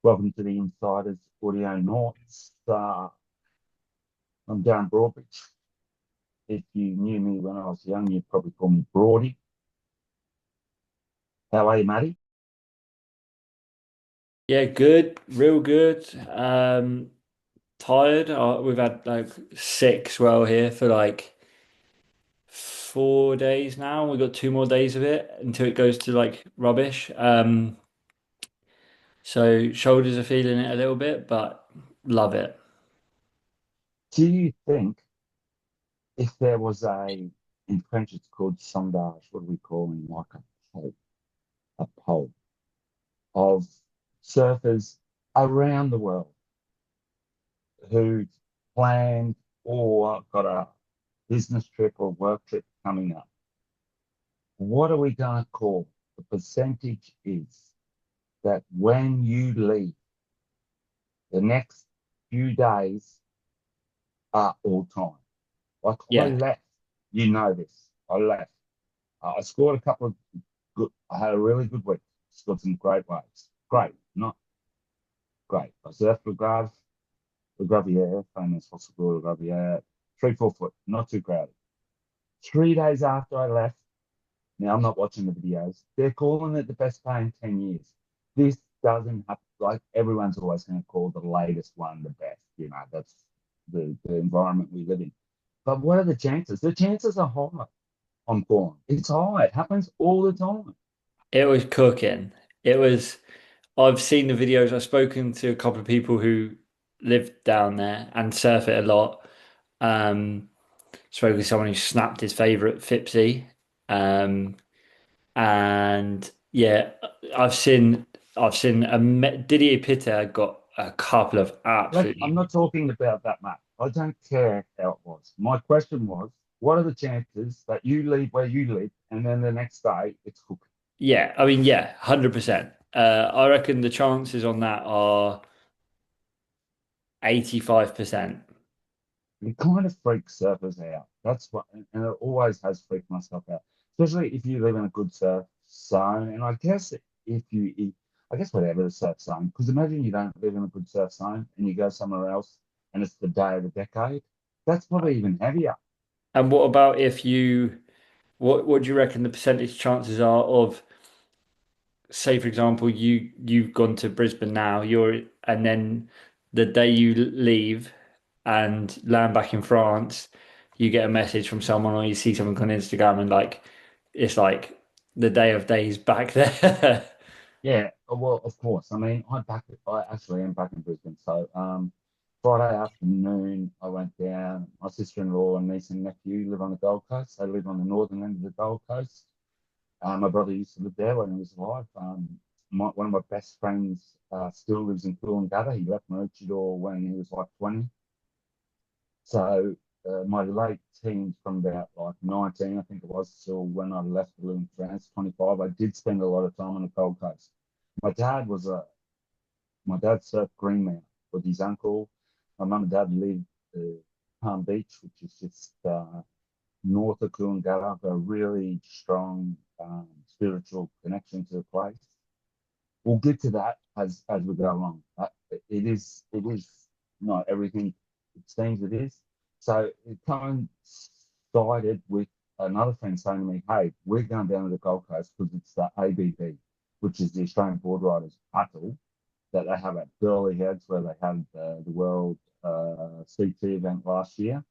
Welcome to the Insiders Audio Notes. I'm Darren Broadbridge. If you knew me when I was young, you'd probably call me Broady. How are you, Matty? Yeah, good, real good. Tired. We've had like six well here for like 4 days now. We've got 2 more days of it until it goes to like rubbish. So shoulders are feeling it a little bit, but love it. Do you think if there was in French it's called sondage, what do we call it? Like a poll of surfers around the world who planned or got a business trip or work trip coming up. What are we going to call? The percentage is that when you leave, the next few days are all time. Like I Yeah, left, you know this. I left. I scored a couple of good. I had a really good week. Scored some great waves. Great, not great. I surfed the Gravier, famous fossil the Gravier, 3 4 foot, not too crowded. 3 days after I left, now I'm not watching the videos. They're calling it the best pay in 10 years. This doesn't happen. Like everyone's always going to call the latest one the best. That's the environment we live in. But what are the chances? The chances are high on porn. It's high. It happens all the time. it was cooking. It was. I've seen the videos. I've spoken to a couple of people who live down there and surf it a lot. Um, Spoke with someone who snapped his favorite Fipsy. Um, And yeah, I've seen Didier Pitter got a couple of I'm absolutely. not talking about that much. I don't care how it was. My question was, what are the chances that you leave where you live and then the next day it's cooked? Yeah, I mean, yeah, 100%. I reckon the chances on that are 85%. It kind of freaks surfers out. That's what, and it always has freaked myself out, especially if you live in a good surf zone. And I guess I guess whatever the surf zone, because imagine you don't live in a good surf zone and you go somewhere else and it's the day of the decade. That's probably even heavier. And what about if what do you reckon the percentage chances are of, say, for example, you've gone to Brisbane now, and then the day you leave and land back in France, you get a message from someone or you see something on Instagram and like it's like the day of days back there. Yeah, well, of course. I mean, I actually am back in Brisbane. So, Friday afternoon, I went down. My sister-in-law and niece and nephew live on the Gold Coast. They live on the northern end of the Gold Coast. My brother used to live there when he was alive. One of my best friends still lives in Coolangatta. He left Maroochydore when he was like 20. So, my late teens from about like 19, I think it was, till when I left to live in France, 25, I did spend a lot of time on the Gold Coast. My dad was a my dad surfed Greenmount with his uncle. My mum and dad lived Palm Beach, which is just north of Coolangatta, a really strong spiritual connection to the place. We'll get to that as we go along. It is not everything it seems it is. So it coincided with another friend saying to me, "Hey, we're going down to the Gold Coast because it's the ABB, which is the Australian Board Riders Battle that they have at Burleigh Heads, where they had the World CT event last year.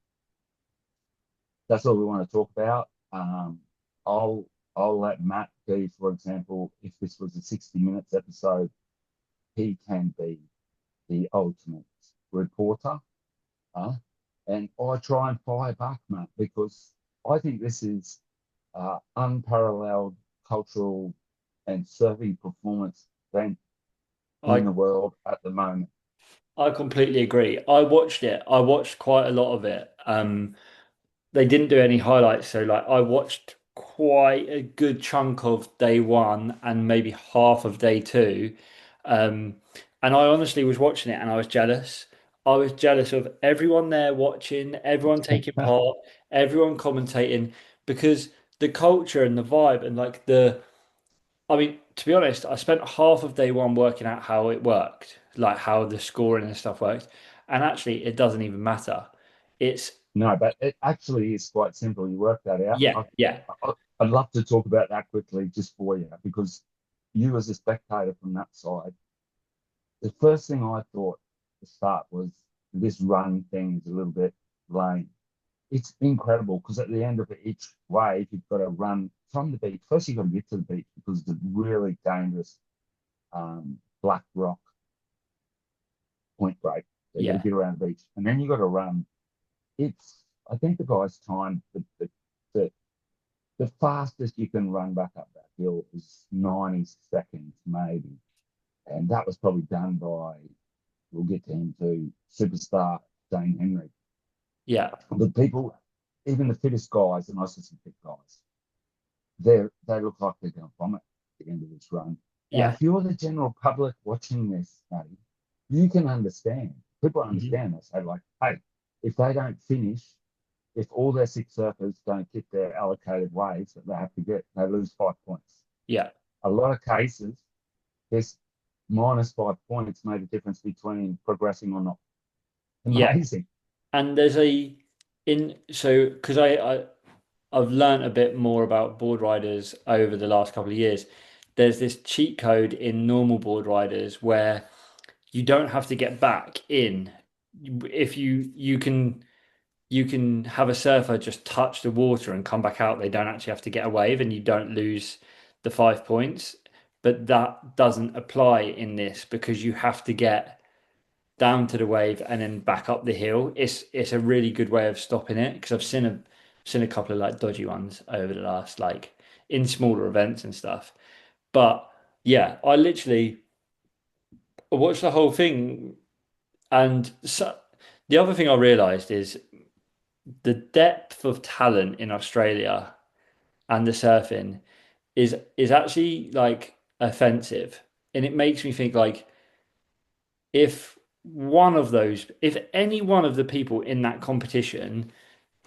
That's all we want to talk about. I'll I'll let Matt be, for example, if this was a 60 minutes episode, he can be the ultimate reporter. Uh, and I try and fire back, Matt, because I think this is unparalleled cultural and surfing performance event in I the world at the moment. I completely agree. I watched it. I watched quite a lot of it. They didn't do any highlights, so like I watched quite a good chunk of day one and maybe half of day two. Um, and I honestly was watching it and I was jealous. I was jealous of everyone there watching, everyone taking part, everyone commentating, because the culture and the vibe and like I mean, to be honest, I spent half of day one working out how it worked, like how the scoring and stuff worked. And actually, it doesn't even matter. It's, No, but it actually is quite simple. You work that out. yeah, yeah, I'd love to talk about that quickly just for you because you, as a spectator from that side, the first thing I thought to start was this run thing is a little bit lame. It's incredible because at the end of each wave, you've got to run from the beach. First, you've got to get to the beach because it's a really dangerous black rock point break. So you've got to yeah, get around the beach. And then you've got to run. It's, I think the guy's time, the, the fastest you can run back up that hill is 90 seconds, maybe. And that was probably done by, we'll get to him too, superstar Dane Henry. yeah, The people, even the fittest guys, and I see some fit guys, they look like they're going to vomit at the end of this run. Now, yeah. if you're the general public watching this, Matty, you can understand. People Mhm. understand. They say, like, hey, if they don't finish, if all their six surfers don't get their allocated waves that they have to get, they lose 5 points. Yeah, A lot of cases, this -5 points made a difference between progressing or not. yeah. Amazing. And there's a in so because I've learned a bit more about board riders over the last couple of years. There's this cheat code in normal board riders where you don't have to get back in. If you can have a surfer just touch the water and come back out. They don't actually have to get a wave, and you don't lose the 5 points. But that doesn't apply in this because you have to get down to the wave and then back up the hill. It's a really good way of stopping it because I've seen a couple of like dodgy ones over the last like in smaller events and stuff. But yeah, I literally watched the whole thing, and so the other thing I realized is the depth of talent in Australia and the surfing is actually like offensive, and it makes me think like if if any one of the people in that competition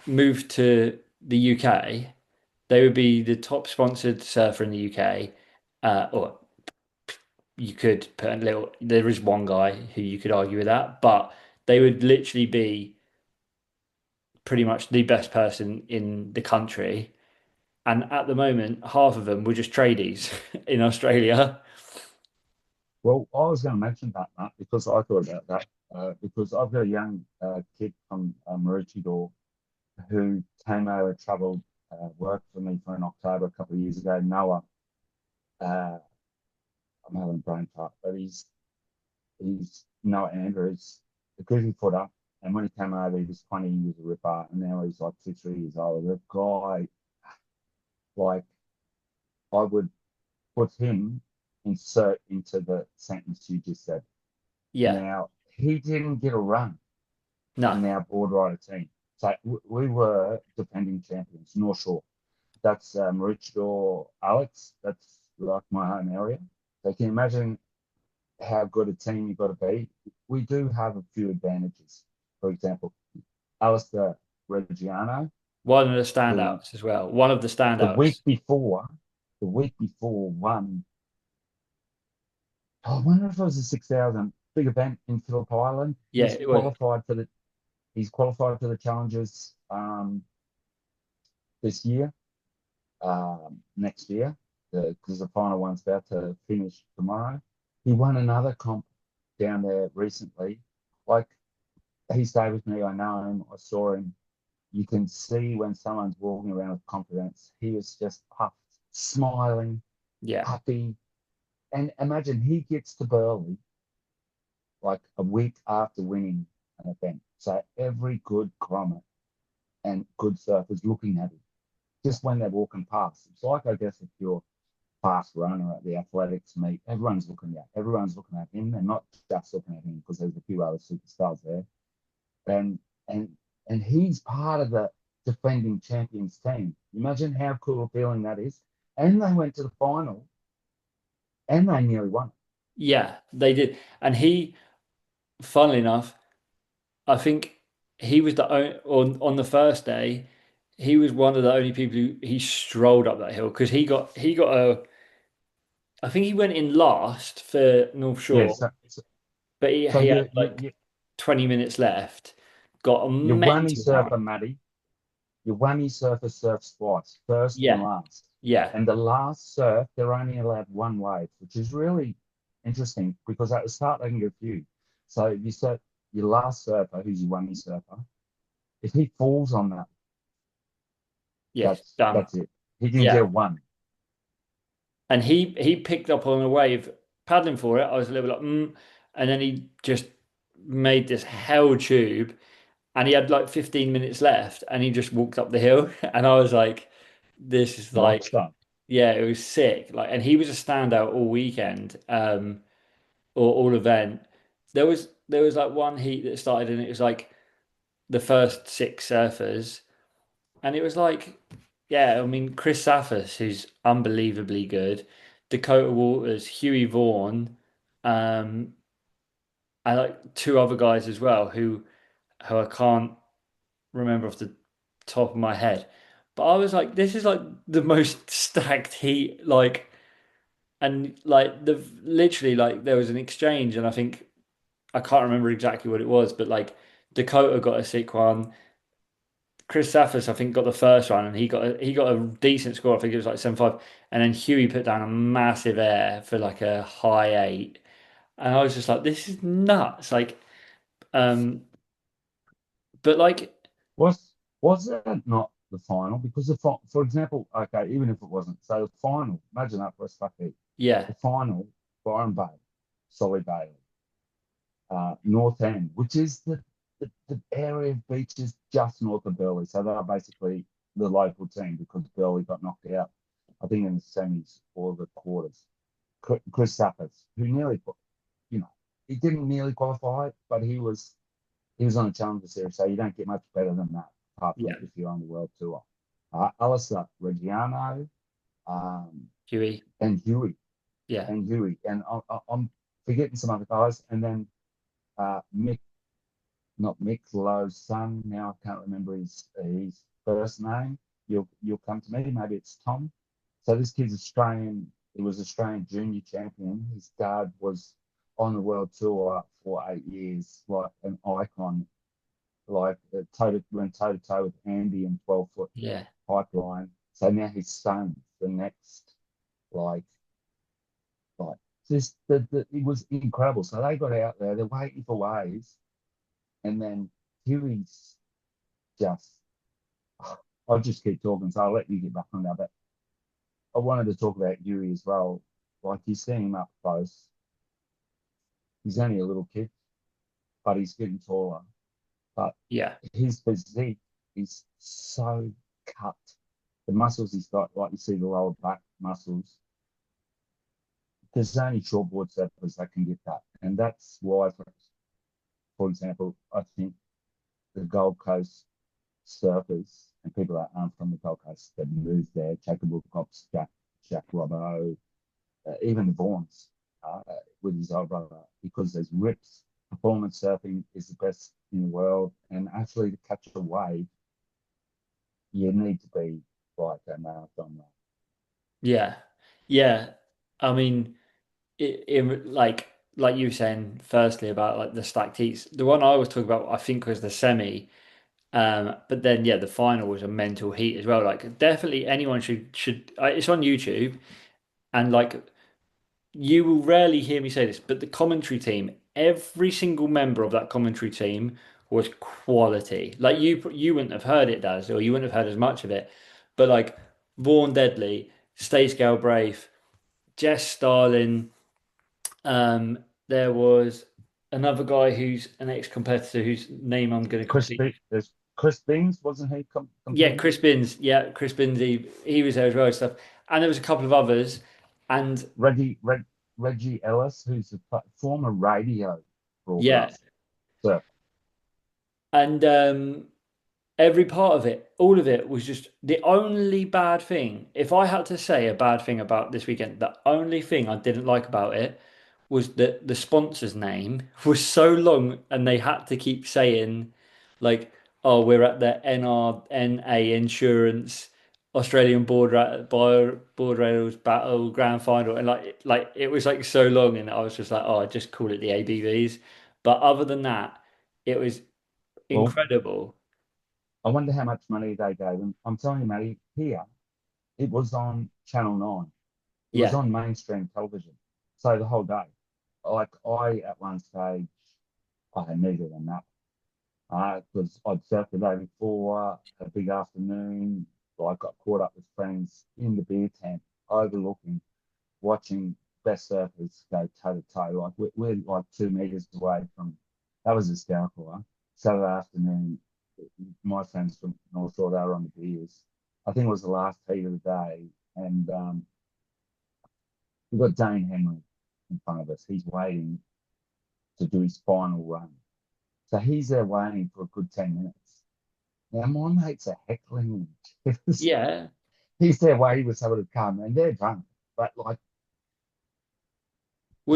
moved to the UK, they would be the top sponsored surfer in the UK. Or you could put a little, there is one guy who you could argue with that, but they would literally be pretty much the best person in the country. And at the moment, half of them were just tradies in Australia. Well, I was going to mention that, Matt, because I thought about that. Because I've got a young kid from Maroochydore who came over, travelled, worked for me for an October a couple of years ago. Noah, uh, I'm having a brain fart, but he's Noah Andrews, a goofy footer. And when he came over, he was 20 years a ripper, and now he's like 2, 3 years old. The guy, like, I would put him insert into the sentence you just said. Yeah, Now, he didn't get a run no, in our board rider team. So we were defending champions, North Shore. That's Maroochydore, Alex. That's like my home area. So can you imagine how good a team you've got to be? We do have a few advantages. For example, Alistair Reggiano, one of the who standouts as well. One of the the week standouts. before, the week before won. Oh, I wonder if it was a 6,000 big event in Phillip Island. Yeah, it was. He's qualified for the challenges this year, next year, because the final one's about to finish tomorrow. He won another comp down there recently. Like, he stayed with me. I know him. I saw him. You can see when someone's walking around with confidence. He was just puffed, smiling, Yeah, happy. And imagine he gets to Burley like a week after winning an event. So every good climber and good surfers looking at him just when they're walking past. It's like, I guess, if you're a fast runner at the athletics meet, everyone's looking at him. They're not just looking at him because there's a few other superstars there. And and and he's part of the defending champions team. Imagine how cool a feeling that is. And they went to the final and they nearly won. yeah, they did. And he, funnily enough, I think he was the only on the first day. He was one of the only people who he strolled up that hill because he got I think he went in last for North Yeah, Shore, so but so he had like 20 minutes left. Got a you whammy mental surfer, time. Matty. Your whammy surfer surfs twice, first and Yeah, last. yeah, And the last surf, they're only allowed one wave, which is really interesting because at the start they can get a few. So you surf your last surfer, who's your whammy surfer, if he falls on that, yes, done. that's it. He can get Yeah. a one. And he picked up on a wave paddling for it. I was a little bit like, and then he just made this hell tube, and he had like 15 minutes left, and he just walked up the hill, and I was like, this is Rock like, star. yeah, it was sick. Like, and he was a standout all weekend, or all event. There was like one heat that started, and it was like the first six surfers. And it was like, yeah, I mean, Chris Saffas, who's unbelievably good, Dakota Waters, Huey Vaughan, um, and like two other guys as well who I can't remember off the top of my head. But I was like, this is like the most stacked heat, like, and like the literally like there was an exchange, and I think I can't remember exactly what it was, but like Dakota got a sick one. Chris Saffas, I think, got the first one, and he got a decent score. I think it was like 7-5, and then Huey put down a massive air for like a high eight, and I was just like, this is nuts. Like, um, but like, Was that not the final? Because for example, okay, even if it wasn't, so the final, imagine that for a stuck heat. yeah, The final, Byron Bay, Solly Bailey, North End, which is the area of beaches just north of Burleigh. So they're basically the local team because Burleigh got knocked out, I think, in the semis or the quarters. Chris Sappers, who nearly, you know, he didn't nearly qualify, but he was on a Challenger Series, so you don't get much better than that, apart yeah, from if you're on the World Tour. Alistair Reggiano, um, Huey, and Huey, yeah, I'm forgetting some other guys, and then Mick, not Mick Lowe's son. Now I can't remember his first name. You'll come to me. Maybe it's Tom. So this kid's Australian. He was Australian junior champion. His dad was on the world tour for 8 years, like an icon, like went toe to toe with Andy and 12-foot yeah, pipeline. So now his son's the next, like, like it was incredible. So they got out there, they're waiting for waves, and then Huey's just, I'll just keep talking, so I'll let you get back on that. But I wanted to talk about Huey as well. Like you see him up close, he's only a little kid, but he's getting taller. But yeah, his physique is so cut. The muscles he's got, like you see the lower back muscles, there's only shortboard surfers that can get that. And that's why, for example, I think the Gold Coast surfers and people that aren't from the Gold Coast that moved there, Jacob Wilcox, Jack Robbo, even the Vaughns with his older brother, because there's rips. Performance surfing is the best in the world. And actually, to catch a wave, you need to be like a marathon runner. yeah, yeah. I mean, it like you were saying, firstly about like the stacked heats. The one I was talking about, I think, was the semi. But then yeah, the final was a mental heat as well. Like definitely anyone should. It's on YouTube, and like you will rarely hear me say this, but the commentary team, every single member of that commentary team was quality. Like you wouldn't have heard it, Daz, or you wouldn't have heard as much of it. But like Vaughan Deadly, Stace Galbraith, Jess Starlin, there was another guy who's an ex-competitor whose name I'm going to completely. There's Chris Beans, wasn't he Yeah, competing? Chris Binns. Yeah, Chris Binns. He was there as well and stuff. And there was a couple of others. And Reggie Ellis, who's a former radio yeah, broadcaster. So and every part of it, all of it was just the only bad thing. If I had to say a bad thing about this weekend, the only thing I didn't like about it was that the sponsor's name was so long and they had to keep saying like, oh, we're at the NRNA Insurance. Australian board rails battle grand final, and like it was like so long, and I was just like, oh, I just call it the ABBs. But other than that, it was Well, incredible. I wonder how much money they gave them. I'm telling you, mate, here it was on Channel 9. It was Yeah, on mainstream television. So the whole day. Like I at one stage I had needed a nap. Because I'd surfed the day before, a big afternoon. I got caught up with friends in the beer tent, overlooking, watching best surfers go toe to toe. Like we're like 2 meters away from. That was hysterical. Huh? Saturday afternoon, my friends from North Shore, they were on the beers. I think it was the last heat of the day, and we've got Dane Henry in front of us. He's waiting to do his final run. So he's there waiting for a good 10 minutes. Now, my mates are heckling him. yeah. He's there waiting for someone to come, and they're drunk. But, like, he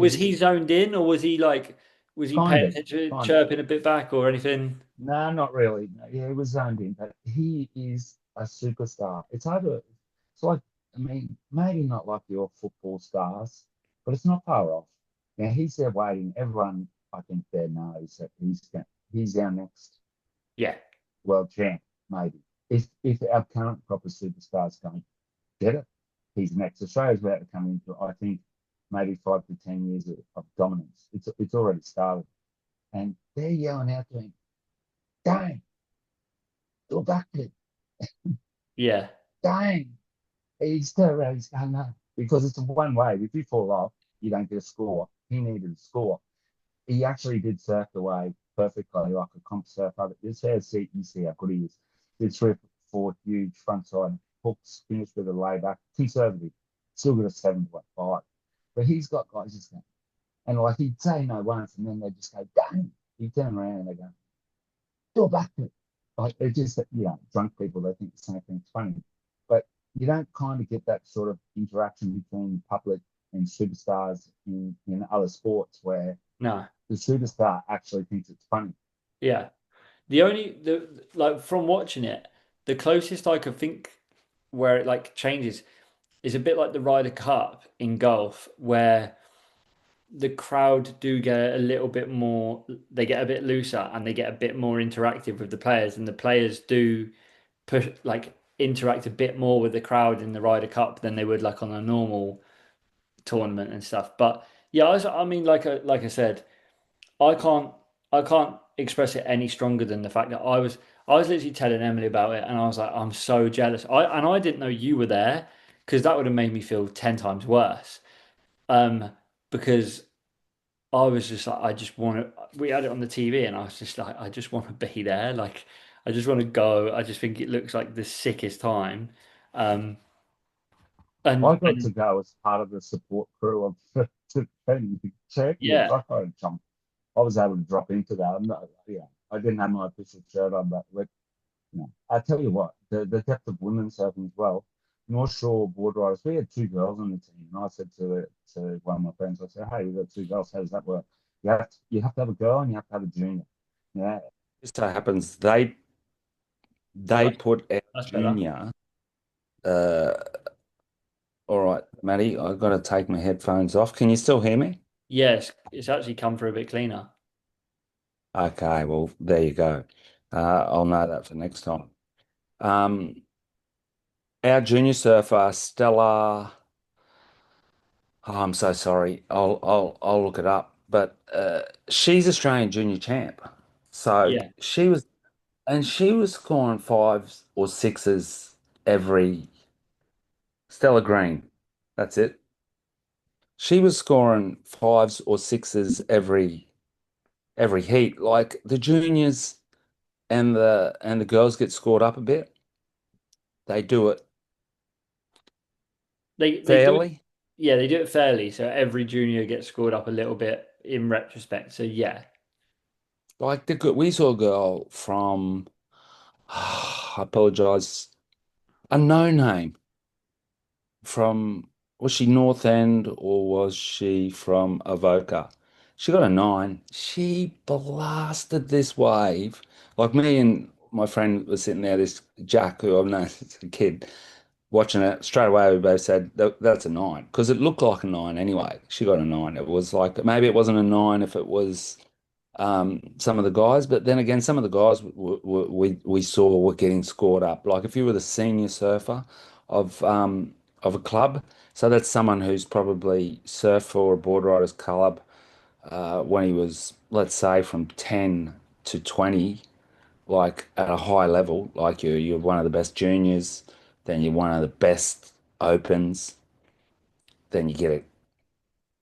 Was is he zoned in, or was he like was he kind paying of, attention, kind of. chirping a bit back or anything? No, not really. No, yeah, he was zoned in, but he is a superstar. It's like, I mean, maybe not like your football stars, but it's not far off. Now, he's there waiting. Everyone, I think, there knows that he's our next Yeah, world champ, maybe. If our current proper superstars don't get it, he's next. Australia's about to come into, I think, maybe 5 to 10 years of dominance. It's already started, and they're yelling out to him, "Dang, do a backflip, yeah, dang!" He's turned around, he's going no, because it's a one way. If you fall off, you don't get a score. He needed a score. He actually did surf the wave perfectly, like a comp surfer. You see how good he is. Did 3 or 4 huge frontside hooks, finished with a layback, conservative, still got a 7.5. But he's got guys just going, and like he'd say no once, and then they just go, dang. You turn around and they go, do a backflip. Like they're just, drunk people, they think the same thing's funny. But you don't kind of get that sort of interaction between public and superstars in other sports where no, the superstar actually thinks it's funny. yeah. The like from watching it, the closest I could think where it like changes is a bit like the Ryder Cup in golf, where the crowd do get a little bit more, they get a bit looser and they get a bit more interactive with the players, and the players do push like interact a bit more with the crowd in the Ryder Cup than they would like on a normal tournament and stuff. But yeah, I mean, like I said, I can't I can't express it any stronger than the fact that I was literally telling Emily about it, and I was like, I'm so jealous. I didn't know you were there because that would have made me feel 10 times worse. Um, because I was just like, I just want to. We had it on the TV, and I was just like, I just want to be there. Like, I just want to go. I just think it looks like the sickest time. Um, I got and to go as part of the support crew of the champions. yeah, I was able to drop into that. I didn't have my official shirt on, but I tell you what, the depth of women's surfing as well. North Shore board riders, we had 2 girls on the team, and I said to one of my friends, I said, "Hey, we've got 2 girls. How does that work? You have to have a girl and you have to have a junior." Yeah, Just so happens they that's, put our that's better. junior. Uh, all right, Matty, I've got to take my headphones off. Can you still hear me? Yes, it's actually come through a bit cleaner. Okay, well, there you go. I'll know that for next time. Um, our junior surfer, Stella. Oh, I'm so sorry. I'll look it up. But she's Australian junior champ. So Yeah, she was scoring fives or sixes every Stella Green. That's it. She was scoring fives or sixes every heat. Like the juniors and the girls get scored up a bit. They do it they do it. fairly. Yeah, they do it fairly, so every junior gets scored up a little bit in retrospect. So yeah, Like we saw a girl from I apologize, a no name from was she North End or was she from Avoca? She got a 9. She blasted this wave. Like me and my friend was sitting there, this Jack, who I've known as a kid, watching it. Straight away, we both said that's a nine because it looked like a nine anyway. She got a nine. It was like maybe it wasn't a nine if it was some of the guys, but then again, some of the guys we saw were getting scored up. Like if you were the senior surfer of a club, so that's someone who's probably surfed for a board riders club when he was, let's say, from 10 to 20, like at a high level, like you're one of the best juniors, then you're one of the best opens, then you get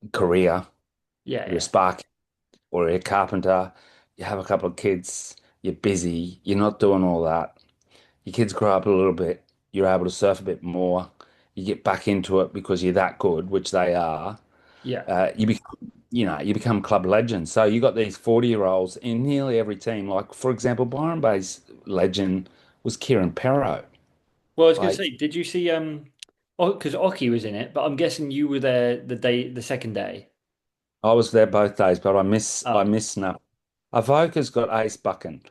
a career, Yeah, you're a yeah, spark or you're a carpenter, you have a couple of kids, you're busy, you're not doing all that. Your kids grow up a little bit, you're able to surf a bit more, you get back into it because you're that good, which they are. yeah. You become, you become club legends. So you got these 40-year-olds in nearly every team. Like, for example, Byron Bay's legend was Kieran Perro. Well, I was going to Like, say, did you see oh, because Occy was in it, but I'm guessing you were there the second day. I was there both days, but I Oh, miss Snuff. Avoca's got Ace Buchan.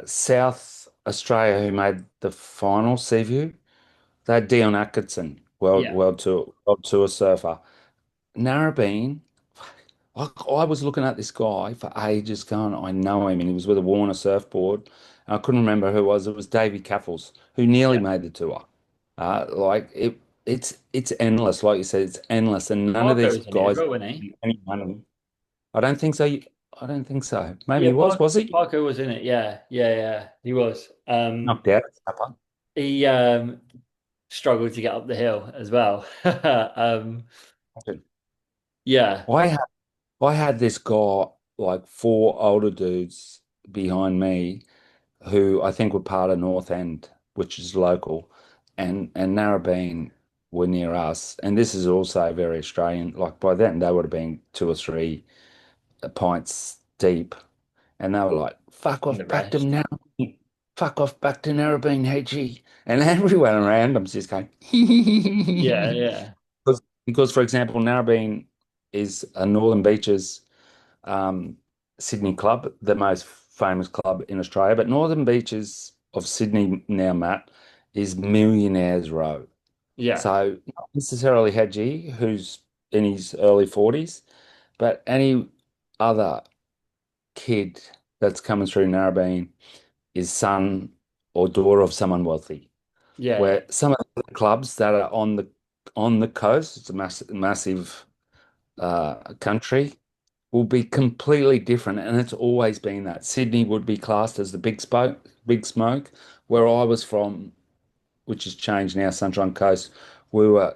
South Australia, who made the final, Seaview, they had Dion Atkinson, yeah, world tour surfer. Narrabeen, I was looking at this guy for ages, going, I know him, and he was with a Warner surfboard. And I couldn't remember who it was. It was Davey Caffels, who nearly yeah. made the tour. Like it's endless. Like you said, it's endless, and none of Parko these was in it as guys well, wasn't he? any money. I don't think so. I don't think so. Maybe Yeah, he was he? Parko was in it. Yeah, yeah, yeah. He was. Knocked out. Supper. He struggled to get up the hill as well. Yeah, I had I had this guy, like four older dudes behind me who I think were part of North End, which is local, and Narrabeen were near us. And this is also very Australian. Like by then they would have been two or three pints deep, and they were like, "Fuck and off the back to rest. Narrabeen, fuck off back to Narrabeen, HG." And everyone around them's just going, Yeah, yeah, because for example, Narrabeen is a Northern Beaches um, Sydney club, the most famous club in Australia. But Northern Beaches of Sydney now, Matt, is Millionaires Row. yeah, So not necessarily Hadji, who's in his early 40s, but any other kid that's coming through Narrabeen is son or daughter of someone wealthy. yeah, yeah, Where some of the clubs that are on the coast, it's a massive country, will be completely different. And it's always been that. Sydney would be classed as the big smoke. Where I was from, which has changed now, Sunshine Coast, we were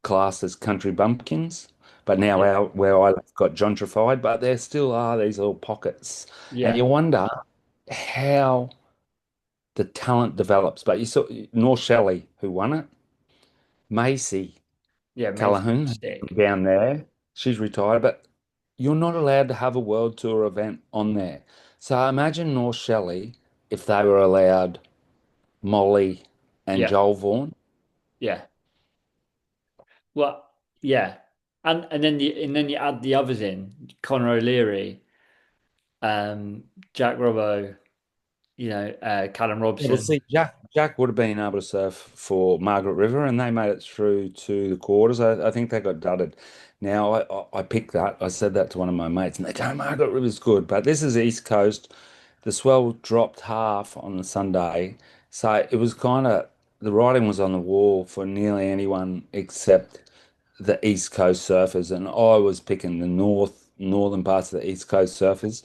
classed as country bumpkins. But now yeah, where I live got gentrified, but there still are these little pockets. And yeah, you wonder how the talent develops. But you saw North Shelley, who won it, Macy yeah. Mason was Callaghan sick. down there. She's retired, but you're not allowed to have a world tour event on there. So imagine North Shelley if they were allowed Molly and Yeah, Joel Vaughan. yeah. Well, yeah, and then you add the others in, Conor O'Leary, Jack Robbo, Callum Yeah, well, Robson. see, Jack would have been able to surf for Margaret River, and they made it through to the quarters. I think they got dudded. Now I picked that. I said that to one of my mates, and they go, "Margaret River's good," but this is East Coast. The swell dropped half on the Sunday, so it was kind of the writing was on the wall for nearly anyone except the East Coast surfers, and I was picking the northern parts of the East Coast surfers.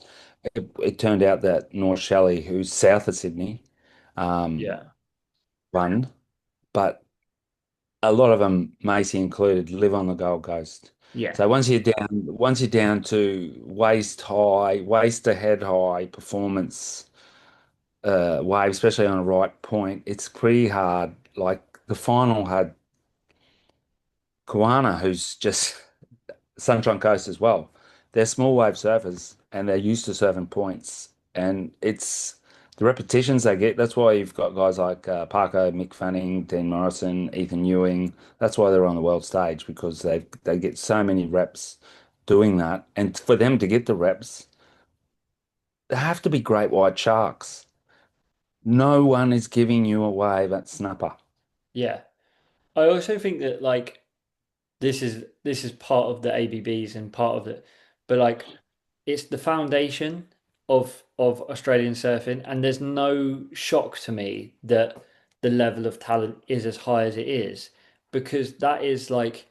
It turned out that North Shelley, who's south of Sydney, um, Yeah, won, but a lot of them, Macy included, live on the Gold Coast. yeah, So once you're down to waist to head high performance wave, especially on a right point, it's pretty hard. Like the final had Kuana, who's just Sunshine Coast as well. They're small wave surfers and they're used to surfing points. And it's the repetitions they get. That's why you've got guys like Parko, Mick Fanning, Dean Morrison, Ethan Ewing. That's why they're on the world stage because they get so many reps doing that. And for them to get the reps, they have to be great white sharks. No one is giving you a wave at snapper. Yeah. I also think that like this is part of the ABBs and part of it, but like it's the foundation of Australian surfing, and there's no shock to me that the level of talent is as high as it is, because that is like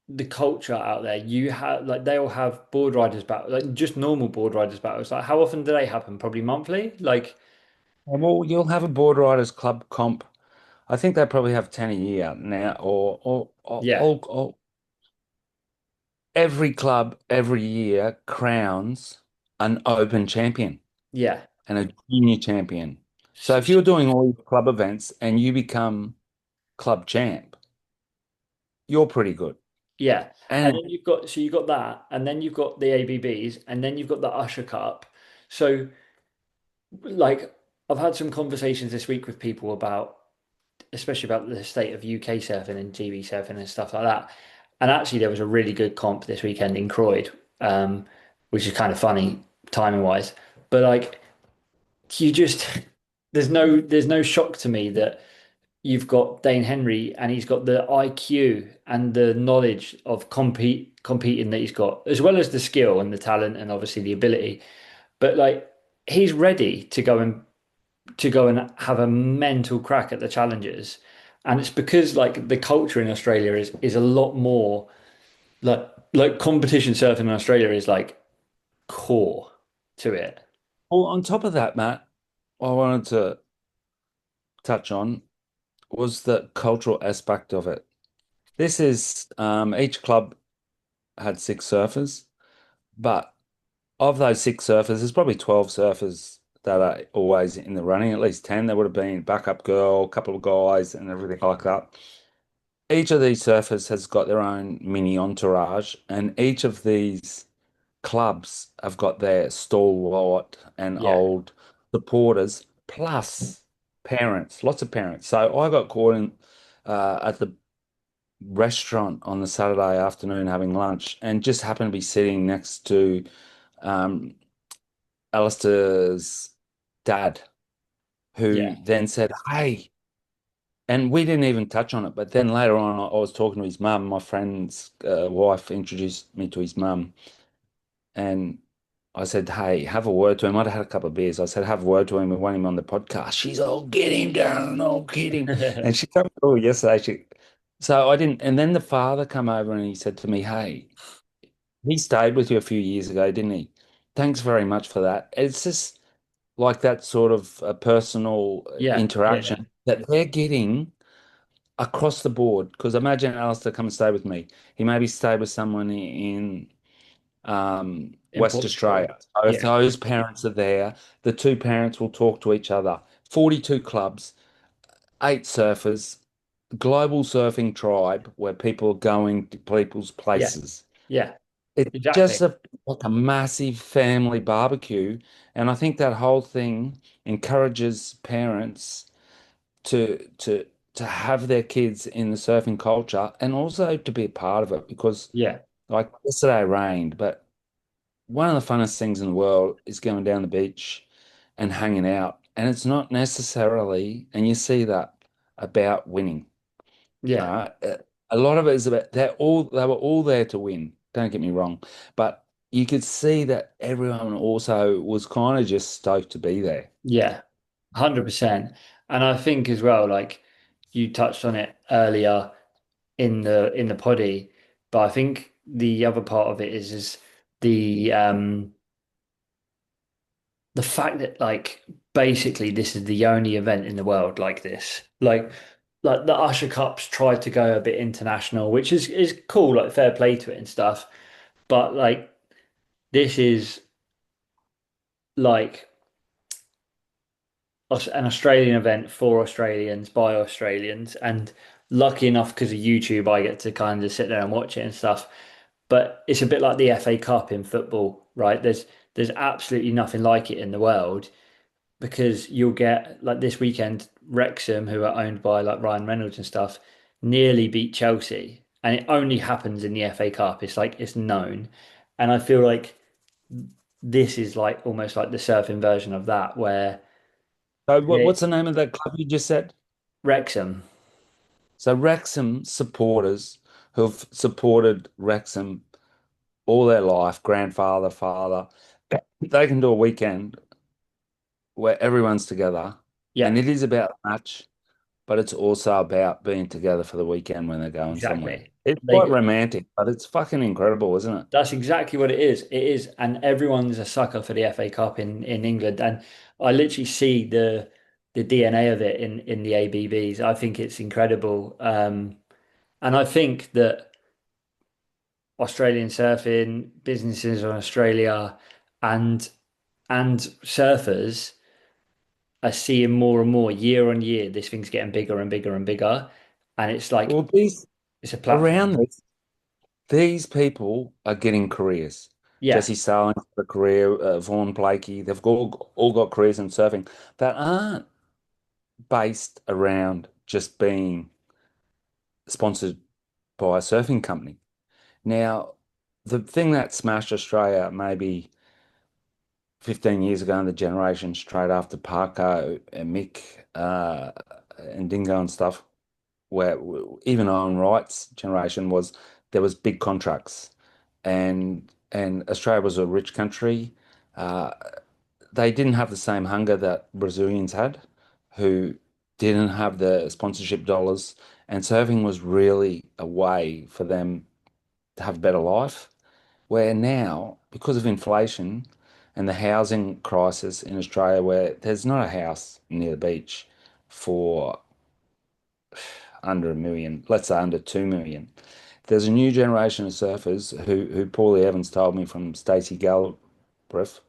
the culture out there. You have like they all have board riders battle, like just normal board riders battles. Like how often do they happen? Probably monthly. Like Well, you'll have a board riders club comp. I think they probably have 10 a year now, yeah, or every club every year crowns an open champion yeah, and a junior champion. So S- if s- you're doing all your club events and you become club champ, you're pretty good. yeah. And And then you've got that, and then you've got the ABBs, and then you've got the Usher Cup. So like I've had some conversations this week with people about, especially about the state of UK surfing and GB surfing and stuff like that. And actually, there was a really good comp this weekend in Croyd, which is kind of funny timing wise. But like, you just there's no shock to me that you've got Dane Henry and he's got the IQ and the knowledge of competing that he's got, as well as the skill and the talent and obviously the ability. But like, he's ready to go and have a mental crack at the challenges. And it's because like the culture in Australia is a lot more like competition surfing in Australia is like core to it. well, on top of that, Matt, I wanted to touch on was the cultural aspect of it. This is each club had six surfers, but of those six surfers, there's probably 12 surfers that are always in the running, at least 10. There would have been backup girl, a couple of guys, and everything like that. Each of these surfers has got their own mini entourage, and each of these clubs have got their stalwart and Yeah, old supporters, plus parents, lots of parents. So I got caught in at the restaurant on the Saturday afternoon having lunch and just happened to be sitting next to um, Alistair's dad, who yeah, then said, "Hey," and we didn't even touch on it. But then later on, I was talking to his mum. My friend's wife introduced me to his mum, and I said, "Hey, have a word to him." I'd had a couple of beers. I said, "Have a word to him. We want him on the podcast." She's, "Oh, get him down. Oh, get him." And she told me, "Oh, yesterday." So I didn't. And then the father come over and he said to me, "Hey, he stayed with you a few years ago, didn't he? Thanks very much for that." It's just like that sort of personal yeah, yeah, interaction that they're getting across the board. Because imagine Alistair come and stay with me. He maybe stayed with someone in in West Portugal. Australia. So if Yeah, those parents are there, the two parents will talk to each other. 42 clubs, eight surfers, global surfing tribe where people are going to people's yeah, places. yeah, It's just exactly. a like a massive family barbecue, and I think that whole thing encourages parents to to have their kids in the surfing culture and also to be a part of it because Yeah, like yesterday rained, but one of the funnest things in the world is going down the beach and hanging out, and it's not necessarily, and you see that about winning. yeah, A lot of it is about they were all there to win. Don't get me wrong, but you could see that everyone also was kind of just stoked to be there. yeah, 100%. And I think as well, like you touched on it earlier in the poddy, but I think the other part of it is the um the fact that like basically this is the only event in the world like this. Like the Usher Cups tried to go a bit international, which is cool, like fair play to it and stuff. But like this is like an Australian event for Australians by Australians, and lucky enough because of YouTube, I get to kind of sit there and watch it and stuff. But it's a bit like the FA Cup in football, right? There's absolutely nothing like it in the world, because you'll get like this weekend, Wrexham, who are owned by like Ryan Reynolds and stuff, nearly beat Chelsea, and it only happens in the FA Cup. It's like it's known, and I feel like this is like almost like the surfing version of that, where So Yeah, what's the name of that club you just said? Wrexham. So Wrexham supporters who've supported Wrexham all their life, grandfather, father, they can do a weekend where everyone's together, and Yeah, it is about the match, but it's also about being together for the weekend when they're going somewhere. exactly. It's quite They romantic, but it's fucking incredible, isn't it? That's exactly what it is. It is, and everyone's a sucker for the FA Cup in England. And I literally see the DNA of it in the ABBs. I think it's incredible. And I think that Australian surfing, businesses in Australia and and surfers are seeing more and more year on year. This thing's getting bigger and bigger and bigger. And it's like Well, these it's a around platform. this, these people are getting careers. Yeah, Jesse Starling's got a career, Vaughan Blakey, they've all got careers in surfing that aren't based around just being sponsored by a surfing company. Now, the thing that smashed Australia maybe 15 years ago in the generation straight after Parko and Mick and Dingo and stuff, where even Owen Wright's generation was there was big contracts and Australia was a rich country. Uh, they didn't have the same hunger that Brazilians had, who didn't have the sponsorship dollars, and surfing was really a way for them to have a better life. Where now, because of inflation and the housing crisis in Australia, where there's not a house near the beach for under 1 million, let's say under 2 million. There's a new generation of surfers who Paulie Evans told me from Stacey Galbraith,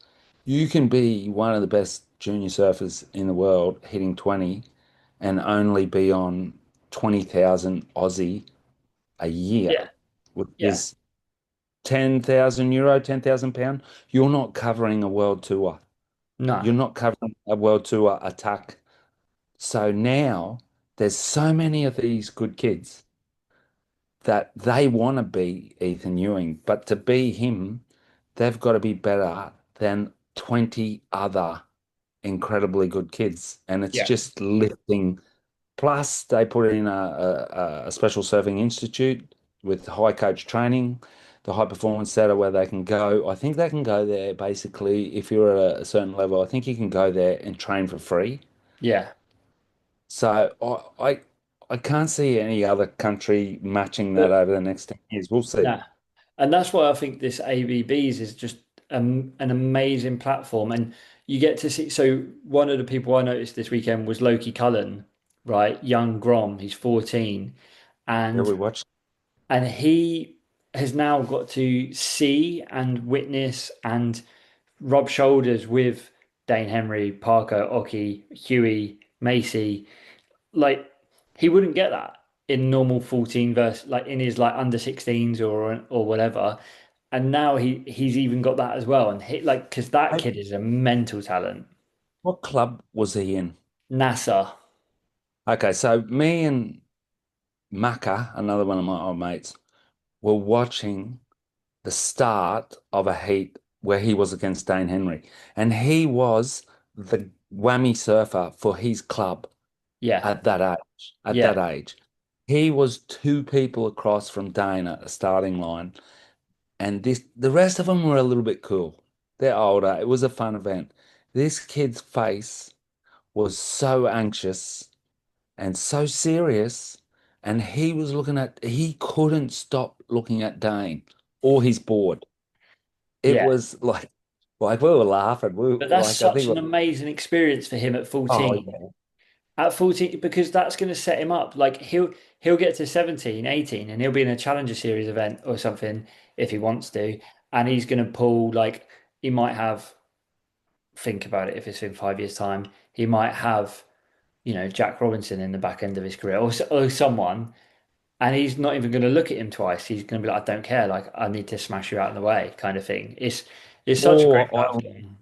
you can be one of the best junior surfers in the world hitting 20 and only be on 20,000 Aussie a year, yeah, which yeah. is €10,000, £10,000. You're not covering a world tour. No, You're not covering a world tour attack. So now there's so many of these good kids that they want to be Ethan Ewing, but to be him, they've got to be better than 20 other incredibly good kids. And it's yeah, just lifting. Plus, they put in a special surfing institute with high coach training, the high performance center where they can go. I think they can go there basically if you're at a certain level. I think you can go there and train for free. yeah. So I can't see any other country matching that But over the next 10 years. We'll see. no, and that's why I think this ABBs is just an amazing platform, and you get to see. So one of the people I noticed this weekend was Loki Cullen, right? Young Grom, he's 14, Yeah, and we watched. he has now got to see and witness and rub shoulders with Dane Henry, Parker, Occy, Huey, Macy. Like he wouldn't get that in normal 14 verse like in his like under 16s or whatever. And now he's even got that as well. And he like because that Hey, kid is a mental talent. what club was he in? NASA. Okay, so me and Maka, another one of my old mates, were watching the start of a heat where he was against Dane Henry, and he was the whammy surfer for his club Yeah. at that age. At Yeah. that age, he was two people across from Dane at the starting line, and the rest of them were a little bit cool. They're older. It was a fun event. This kid's face was so anxious and so serious, and he couldn't stop looking at Dane or his board. It Yeah. was like we were laughing. We But that's like I such think an amazing experience for him at oh 14. yeah. At 14, because that's going to set him up. Like he'll get to 17, 18, and he'll be in a Challenger Series event or something if he wants to. And he's going to pull like he might have think about it if it's in 5 years' time, he might have, Jack Robinson in the back end of his career or someone, and he's not even going to look at him twice. He's going to be like, I don't care. Like, I need to smash you out of the way, kind of thing. It's such a great Or platform.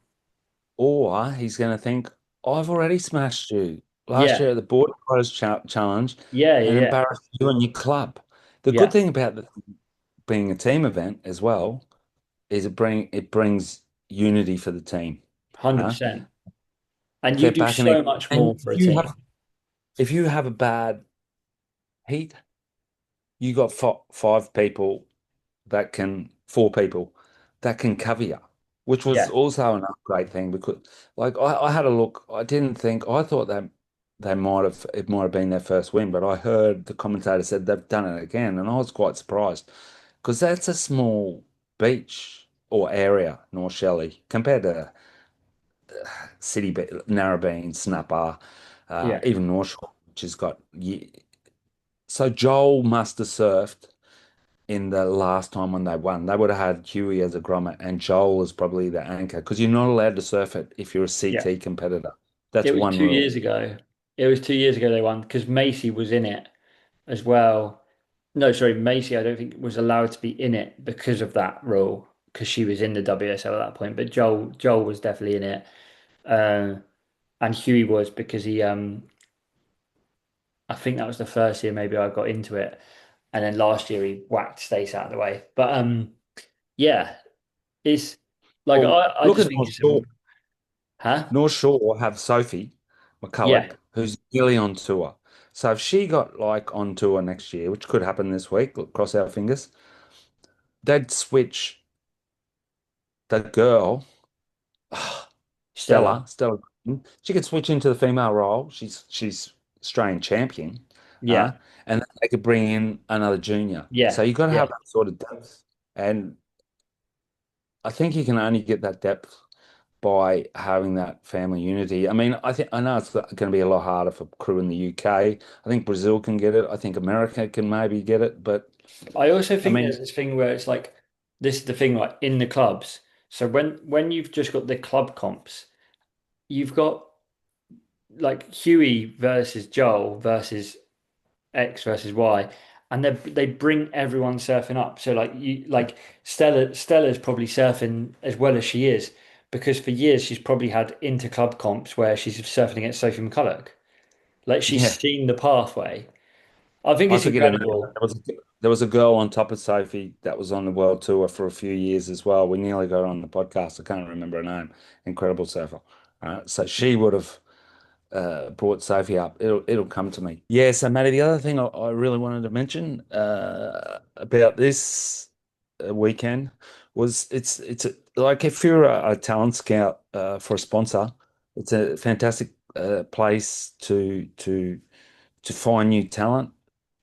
or he's going to think I've already smashed you last Yeah. year at the Border Close Challenge Yeah. and Yeah. embarrassed you and your club. The good Yeah. thing about being a team event as well is it brings unity for the team. Huh? 100%. And you they're do backing it. so much more And for a team. if you have a bad heat, you got five people that can, four people that can cover you, which was Yeah, also an upgrade thing because, like, I had a look. I didn't think, I thought that it might have been their first win, but I heard the commentator said they've done it again, and I was quite surprised because that's a small beach or area, North Shelley, compared to Narrabeen, Snapper, yeah. even North Shore, which has got. So Joel must have surfed in the last time when they won. They would have had Huey as a grommet and Joel as probably the anchor because you're not allowed to surf it if you're a Yeah. CT competitor. That's It was one 2 years rule. ago. It was 2 years ago they won because Macy was in it as well. No, sorry, Macy, I don't think was allowed to be in it because of that rule, because she was in the WSL at that point. But Joel was definitely in it. Uh, and Huey was because I think that was the first year maybe I got into it. And then last year he whacked Stace out of the way. But yeah, it's like Well, I look just at think North it's Shore. huh? North Shore have Sophie Yeah, McCulloch, who's nearly on tour. So if she got like on tour next year, which could happen this week, cross our fingers, they'd switch the girl, Stella. Stella. She could switch into the female role. She's Australian champion, Yeah, and then they could bring in another junior. So yeah, you got to yeah. have that sort of depth, and I think you can only get that depth by having that family unity. I mean, I know it's going to be a lot harder for crew in the UK. I think Brazil can get it. I think America can maybe get it, but I also I think mean, there's this thing where it's like this is the thing like in the clubs. So when you've just got the club comps, you've got like Huey versus Joel versus X versus Y, and they bring everyone surfing up. So like you like Stella's probably surfing as well as she is because for years she's probably had inter club comps where she's surfing against Sophie McCulloch. Like she's yeah. seen the pathway. I think I it's forget her name. incredible. There was a girl on top of Sophie that was on the world tour for a few years as well. We nearly got her on the podcast. I can't remember her name. Incredible surfer. So she would have brought Sophie up. It'll come to me. Yeah. So, Matty, the other thing I really wanted to mention about this weekend was like if you're a talent scout for a sponsor, it's a fantastic place to find new talent.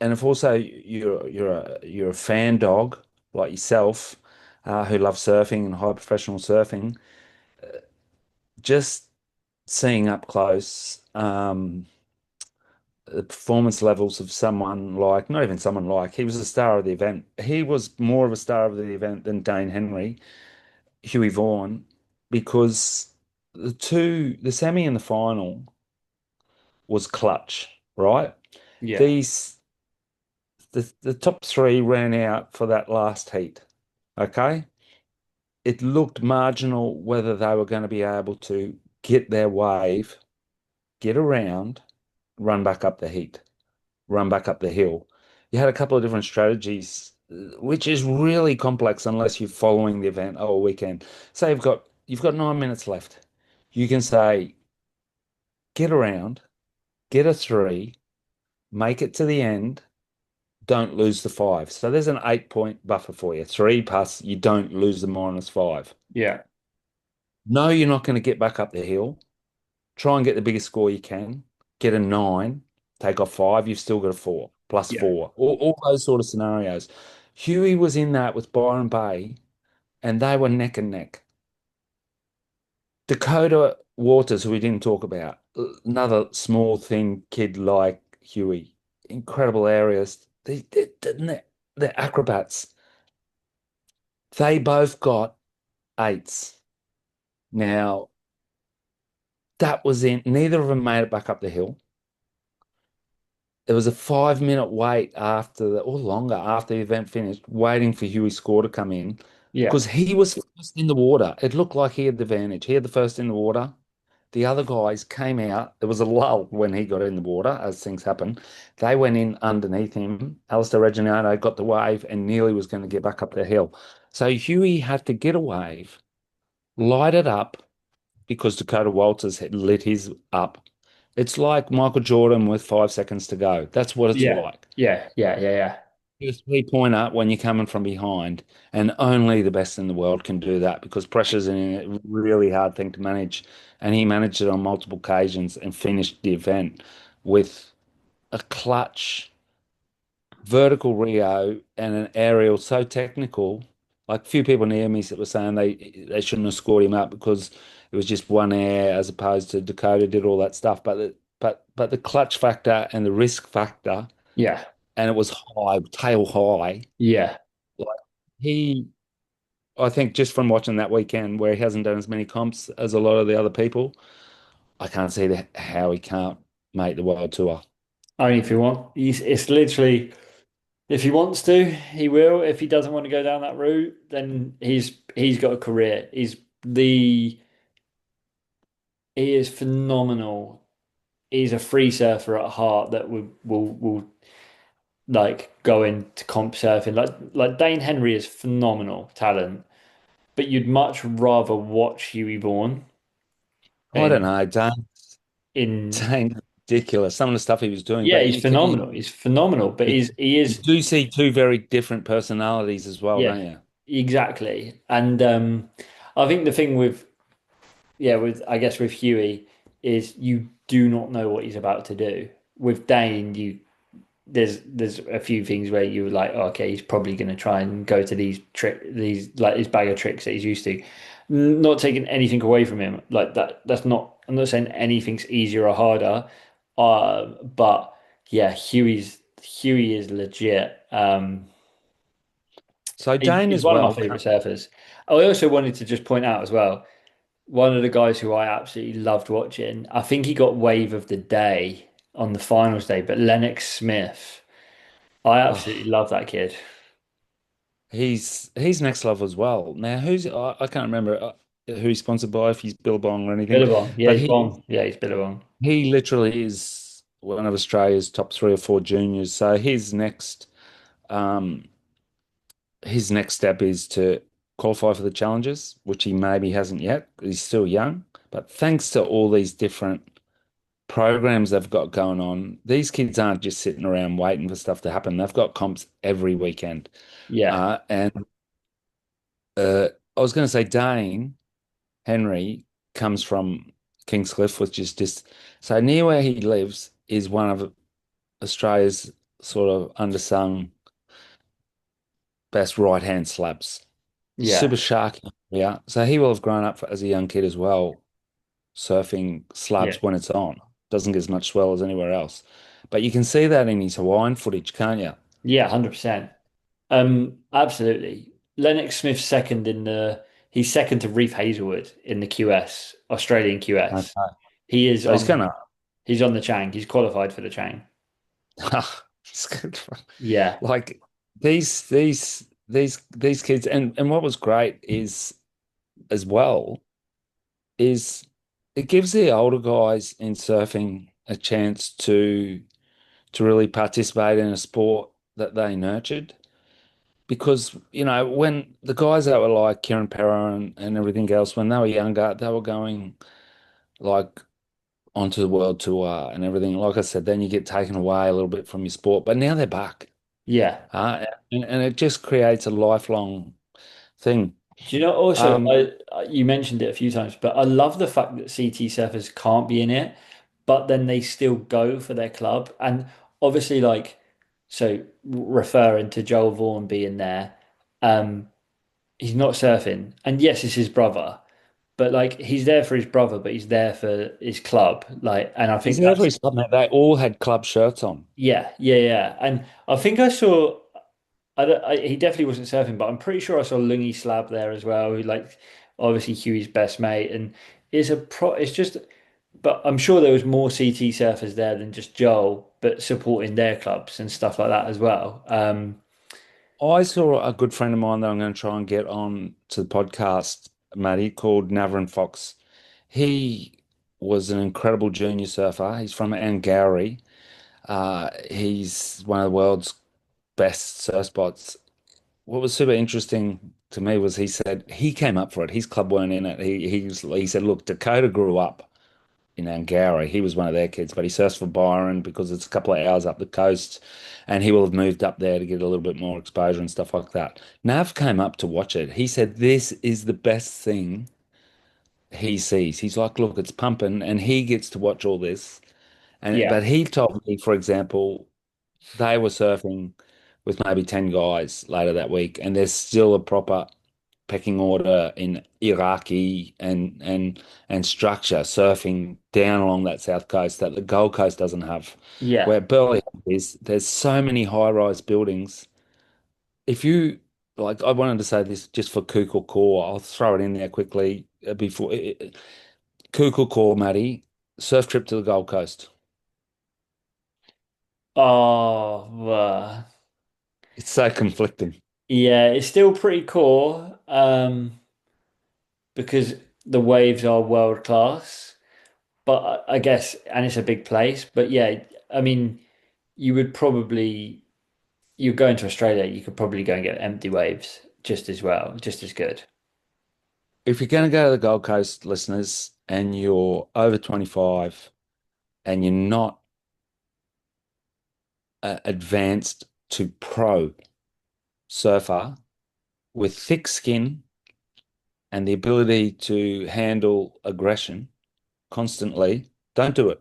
And if also you're a fan dog like yourself, who loves surfing and high professional surfing, just seeing up close the performance levels of someone like, not even someone like, he was a star of the event. He was more of a star of the event than Dane Henry, Huey Vaughan, because the semi and the final was clutch, right? Yeah, These the top three ran out for that last heat. Okay. It looked marginal whether they were going to be able to get their wave, get around, run back up the heat, run back up the hill. You had a couple of different strategies, which is really complex unless you're following the event all weekend. Say you've got 9 minutes left. You can say, get around, get a three, make it to the end, don't lose the five. So there's an 8 point buffer for you. Three plus, you don't lose the -5. yeah, No, you're not going to get back up the hill. Try and get the biggest score you can. Get a nine, take off five, you've still got a four, plus yeah. four. All those sort of scenarios. Huey was in that with Byron Bay, and they were neck and neck. Dakota Waters, who we didn't talk about, another small, thin kid like Huey, incredible areas. They're acrobats. They both got eights. Now, that was in, neither of them made it back up the hill. There was a 5 minute wait after or longer after the event finished, waiting for Huey's score to come in Yeah. because he was first in the water. It looked like he had the advantage. He had the first in the water. The other guys came out. There was a lull when he got in the water, as things happen. They went in underneath him. Alistair Reginato got the wave and nearly was going to get back up the hill. So Huey had to get a wave, light it up, because Dakota Walters had lit his up. It's like Michael Jordan with 5 seconds to go. That's what it's Yeah. like. Yeah. Yeah. Yeah. Yeah. Just three-pointer when you're coming from behind, and only the best in the world can do that because pressure's a really hard thing to manage. And he managed it on multiple occasions and finished the event with a clutch vertical Rio and an aerial so technical. Like few people near me that were saying they shouldn't have scored him up because it was just one air as opposed to Dakota did all that stuff. But the clutch factor and the risk factor, Yeah. and it was high, tail high. Yeah. Like he, I think just from watching that weekend where he hasn't done as many comps as a lot of the other people, I can't see how he can't make the world tour. Only if you want. It's literally if he wants to, he will. If he doesn't want to go down that route, then he's got a career. The he is phenomenal. He's a free surfer at heart that will like go into comp surfing. Like Dane Henry is phenomenal talent, but you'd much rather watch Huey Vaughan I don't in know, in Dane, ridiculous. Some of the stuff he was doing, yeah, but he's phenomenal. He's phenomenal, but you, he you is do see two very different personalities as well, yeah, don't you? exactly. And I think the thing with with I guess with Huey is you do not know what he's about to do. With Dane, there's a few things where you were like, oh, okay, he's probably going to try and go to these like his bag of tricks that he's used to. Not taking anything away from him, like that. That's not. I'm not saying anything's easier or harder, but yeah, Huey is legit. So Dane He's as one of my well. favorite surfers. I also wanted to just point out as well, one of the guys who I absolutely loved watching. I think he got wave of the day on the finals day, but Lennox Smith. I absolutely Oh, love that kid. he's next level as well. Now, I can't remember who he's sponsored by, if he's Billabong or anything, Billabong. Yeah, but he's Bong. Yeah, he's Billabong. he literally is one of Australia's top three or four juniors. So um, his next step is to qualify for the challenges, which he maybe hasn't yet. He's still young, but thanks to all these different programs they've got going on, these kids aren't just sitting around waiting for stuff to happen. They've got comps every weekend. Yeah. And I was going to say Dane Henry comes from Kingscliff, which is just so near where he lives is one of Australia's sort of undersung best right-hand slabs. Yeah. Super shark, yeah. So he will have grown up as a young kid as well, surfing Yeah. slabs when it's on. Doesn't get as much swell as anywhere else. But you can see that in his Hawaiian footage, can't you? Yeah, 100%. Absolutely. Lennox Smith's second in the he's second to Reef Hazelwood in the QS, Australian QS. Okay. He is So he's on gonna he's on the Chang. He's qualified for the Chang. he's gonna Yeah. like these kids and what was great is as well is it gives the older guys in surfing a chance to really participate in a sport that they nurtured. Because, when the guys that were like Kieran Perra and everything else, when they were younger, they were going like onto the world tour and everything. Like I said, then you get taken away a little bit from your sport, but now they're back. Yeah. And it just creates a lifelong thing. Do you know also Um, you mentioned it a few times, but I love the fact that CT surfers can't be in it, but then they still go for their club. And obviously so referring to Joel Vaughan being there, um, he's not surfing. And yes, it's his brother, but like he's there for his brother, but he's there for his club. Like, and I he's think there for that's his club, mate. They all had club shirts on. yeah, yeah, yeah. And I think I saw he definitely wasn't surfing, but I'm pretty sure I saw Lungy Slab there as well, who like obviously Huey's best mate and is a pro it's just but I'm sure there was more CT surfers there than just Joel, but supporting their clubs and stuff like that as well. I saw a good friend of mine that I'm going to try and get on to the podcast, Matty, called Navarin Fox. He was an incredible junior surfer. He's from Angourie. He's one of the world's best surf spots. What was super interesting to me was he said he came up for it. His club weren't in it. He said, look, Dakota grew up in Angara. He was one of their kids, but he surfs for Byron because it's a couple of hours up the coast, and he will have moved up there to get a little bit more exposure and stuff like that. Nav came up to watch it. He said this is the best thing he sees. He's like, look, it's pumping, and he gets to watch all this. And Yeah. but he told me, for example, they were surfing with maybe 10 guys later that week, and there's still a proper pecking order in Iraqi and structure surfing down along that south coast that the Gold Coast doesn't have. Yeah. Where Burleigh is, there's so many high-rise buildings. If you like, I wanted to say this just for Kukul Core. I'll throw it in there quickly before Kukul Core, Matty, surf trip to the Gold Coast. Oh, It's so conflicting. yeah, it's still pretty cool, because the waves are world class. But I guess, and it's a big place. But yeah, I mean, you would probably, you're going to Australia, you could probably go and get empty waves just as well, just as good. If you're going to go to the Gold Coast, listeners, and you're over 25 and you're not advanced to pro surfer with thick skin and the ability to handle aggression constantly, don't do it.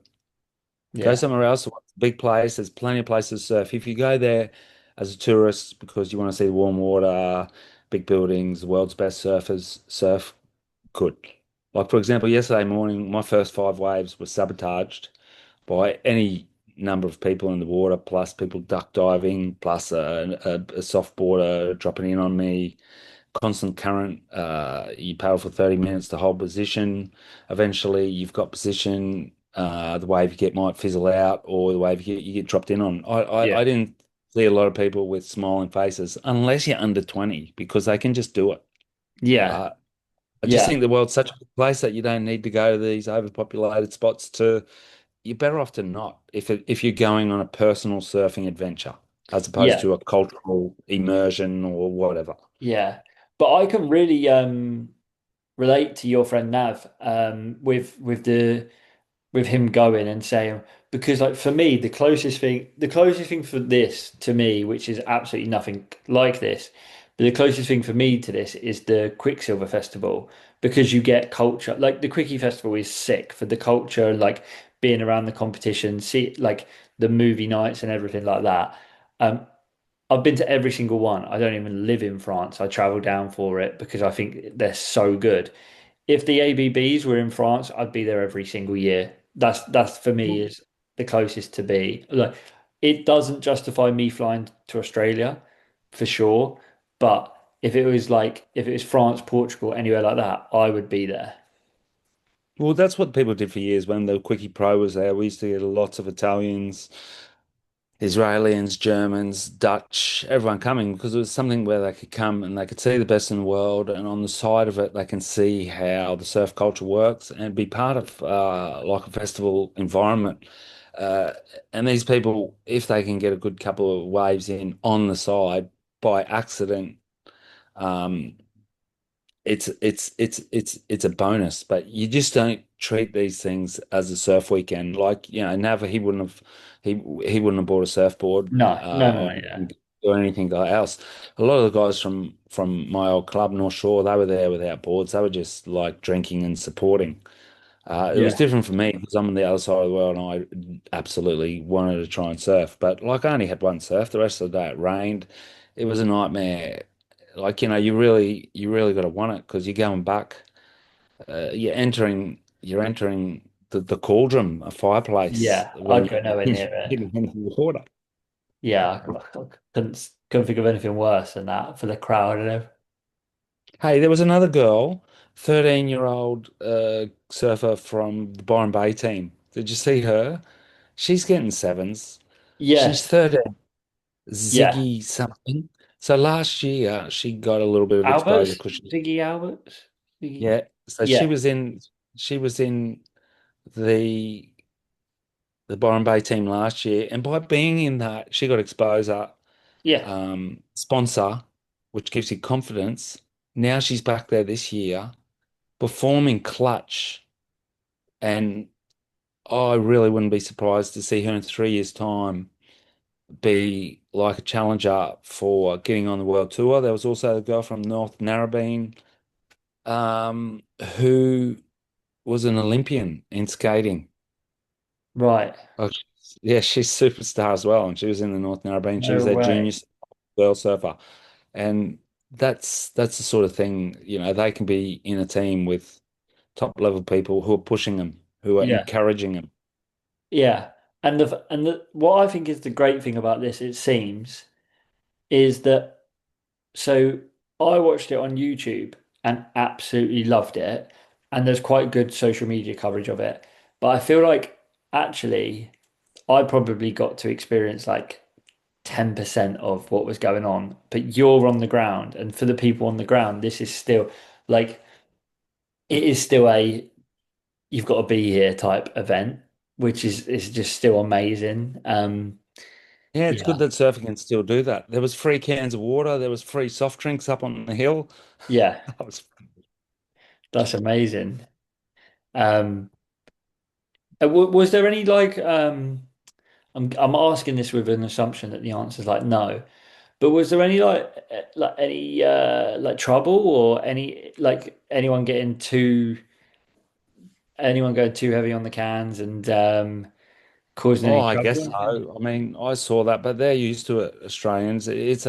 Go Yeah. somewhere else. Big place. There's plenty of places to surf. If you go there as a tourist because you want to see the warm water, big buildings, the world's best surfers surf, good. Like, for example, yesterday morning, my first five waves were sabotaged by any number of people in the water, plus people duck diving, plus a softboarder dropping in on me, constant current. You paddle for 30 minutes to hold position. Eventually, you've got position. The wave you get might fizzle out, or the wave you get dropped in on. Yeah. I didn't see a lot of people with smiling faces unless you're under 20 because they can just do it. Yeah. Uh, I just Yeah. think the world's such a good place that you don't need to go to these overpopulated spots to you're better off to not if you're going on a personal surfing adventure as opposed Yeah. to a cultural immersion or whatever. Yeah. But I can really relate to your friend Nav, with him going and saying, because like for me the closest thing for this to me, which is absolutely nothing like this, but the closest thing for me to this is the Quicksilver Festival, because you get culture. Like the Quickie Festival is sick for the culture, like being around the competition, see like the movie nights and everything like that. um I've been to every single one. I don't even live in France. I travel down for it because I think they're so good. If the ABBs were in France, I'd be there every single year. That's for me is the closest to be. Like, it doesn't justify me flying to Australia for sure, but if it was France, Portugal, anywhere like that, I would be there. Well, that's what people did for years when the Quickie Pro was there. We used to get lots of Italians, Israelis, Germans, Dutch, everyone coming because it was something where they could come and they could see the best in the world, and on the side of it, they can see how the surf culture works and be part of like a festival environment. Uh, and these people, if they can get a good couple of waves in on the side by accident, um, it's a bonus, but you just don't treat these things as a surf weekend. Like, Nava, he he wouldn't have bought a surfboard No, no, no, yeah. or anything else. A lot of the guys from my old club, North Shore, they were there without boards. They were just like drinking and supporting. It was Yeah. different for me because I'm on the other side of the world and I absolutely wanted to try and surf. But like I only had one surf. The rest of the day it rained. It was a nightmare. Like, you really got to want it because you're going back. You're entering the cauldron, a fireplace Yeah, when I'd go nowhere you're near it. getting into the water. Yeah, I couldn't think of anything worse than that for the crowd and everything. Hey, there was another girl, 13-year-old surfer from the Byron Bay team. Did you see her? She's getting sevens. She's Yes. 13. Yeah. Ziggy something. So last year she got a little bit of exposure Alberts? because she, Ziggy Alberts? Ziggy? yeah. So she Yeah. was in she was in the the Byron Bay team last year, and by being in that, she got exposure, Yeah. sponsor, which gives you confidence. Now she's back there this year, performing clutch, and I really wouldn't be surprised to see her in 3 years' time be like a challenger for getting on the world tour. There was also a girl from North Narrabeen, who was an Olympian in skating. Right. Like, yeah, she's a superstar as well, and she was in the North Narrabeen. She was No their way. junior girl surfer, and that's the sort of thing, they can be in a team with top level people who are pushing them, who are Yeah. encouraging them. Yeah. And the what I think is the great thing about this, it seems, is that so I watched it on YouTube and absolutely loved it. And there's quite good social media coverage of it. But I feel like actually I probably got to experience like 10% of what was going on. But you're on the ground, and for the people on the ground, this is still like it is still a you've got to be here type event, which is just still amazing. Yeah, it's good Yeah. that surfing can still do that. There was free cans of water, there was free soft drinks up on the hill. Yeah, That was that's amazing. Um, was there any like I'm asking this with an assumption that the answer is like no, but was there any like any like trouble or any like anyone going too heavy on the cans and causing Oh, any I trouble or guess anything? so. I mean, I saw that, but they're used to it, Australians. It's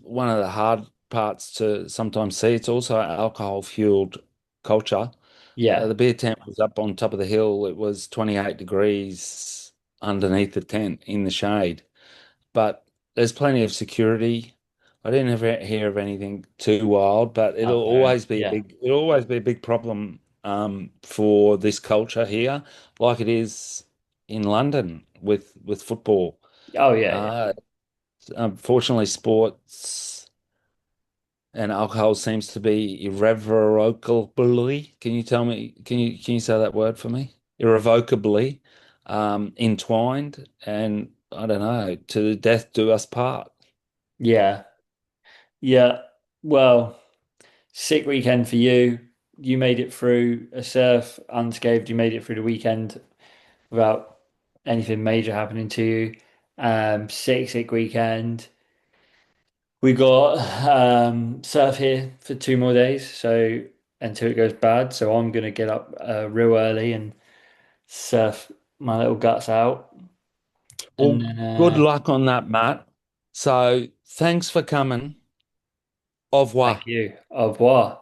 one of the hard parts to sometimes see. It's also an alcohol fueled culture. Yeah. The beer tent was up on top of the hill. It was 28 degrees underneath the tent in the shade, but there's plenty of security. I didn't ever hear of anything too wild, but Okay. Yeah. it'll always be a big problem for this culture here, like it is in London with football. Oh yeah, yeah. Uh, Unfortunately, sports and alcohol seems to be irrevocably. Can you say that word for me? Irrevocably entwined, and I don't know, to death do us part. Yeah. Yeah. Well, sick weekend for you. You made it through a surf unscathed. You made it through the weekend without anything major happening to you. Sick weekend. We got surf here for 2 more days, so until it goes bad. So I'm gonna get up real early and surf my little guts out. And Well, then good luck on that, Matt. So thanks for coming. Au revoir. thank you. Au revoir.